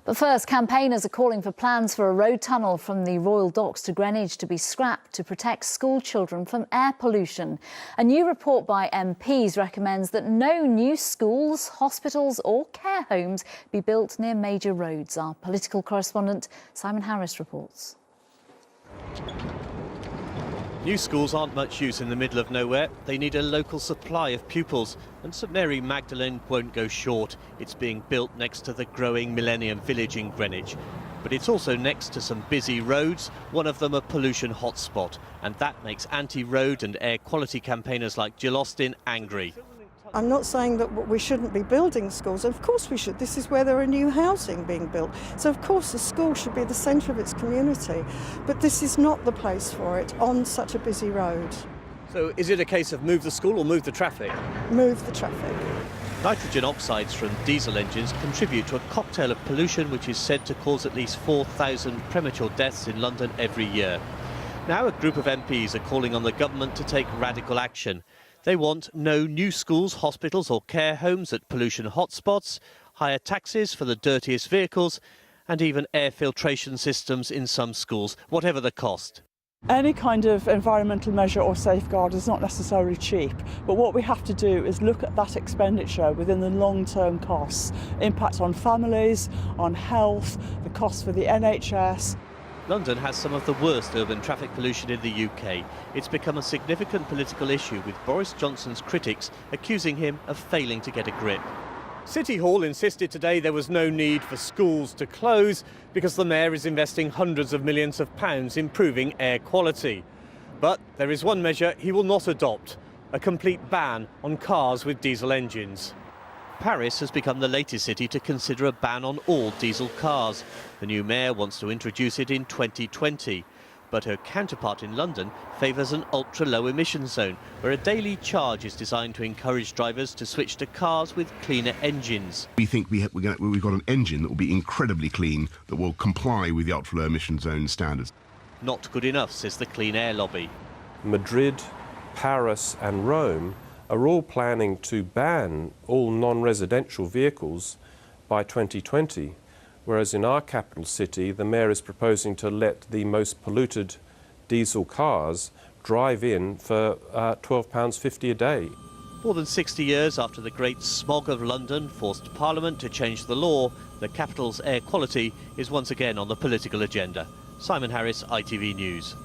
But first, campaigners are calling for plans for a road tunnel from the Royal Docks to Greenwich to be scrapped to protect school children from air pollution. A new report by MPs recommends that no new schools, hospitals or care homes be built near major roads. Our political correspondent Simon Harris reports. New schools aren't much use in the middle of nowhere. They need a local supply of pupils, and St Mary Magdalene won't go short. It's being built next to the growing Millennium Village in Greenwich. But it's also next to some busy roads, one of them a pollution hotspot, and that makes anti-road and air quality campaigners like Jill Austin angry. I'm not saying that we shouldn't be building schools. Of course we should. This is where there are new housing being built. So of course the school should be the centre of its community. But this is not the place for it on such a busy road. So is it a case of move the school or move the traffic? Move the traffic. Nitrogen oxides from diesel engines contribute to a cocktail of pollution which is said to cause at least 4,000 premature deaths in London every year. Now a group of MPs are calling on the government to take radical action. They want no new schools, hospitals or care homes at pollution hotspots, higher taxes for the dirtiest vehicles and even air filtration systems in some schools, whatever the cost. Any kind of environmental measure or safeguard is not necessarily cheap, but what we have to do is look at that expenditure within the long-term costs, impact on families, on health, the costs for the NHS. London has some of the worst urban traffic pollution in the UK. It's become a significant political issue, with Boris Johnson's critics accusing him of failing to get a grip. City Hall insisted today there was no need for schools to close because the mayor is investing hundreds of millions of pounds improving air quality. But there is one measure he will not adopt: a complete ban on cars with diesel engines. Paris has become the latest city to consider a ban on all diesel cars. The new mayor wants to introduce it in 2020. But her counterpart in London favours an ultra-low emission zone, where a daily charge is designed to encourage drivers to switch to cars with cleaner engines. We think we've got an engine that will be incredibly clean, that will comply with the ultra-low emission zone standards. Not good enough, says the Clean Air lobby. Madrid, Paris and Rome are all planning to ban all non-residential vehicles by 2020, whereas in our capital city the mayor is proposing to let the most polluted diesel cars drive in for £12.50 a day. More than 60 years after the great smog of London forced Parliament to change the law, the capital's air quality is once again on the political agenda. Simon Harris, ITV News.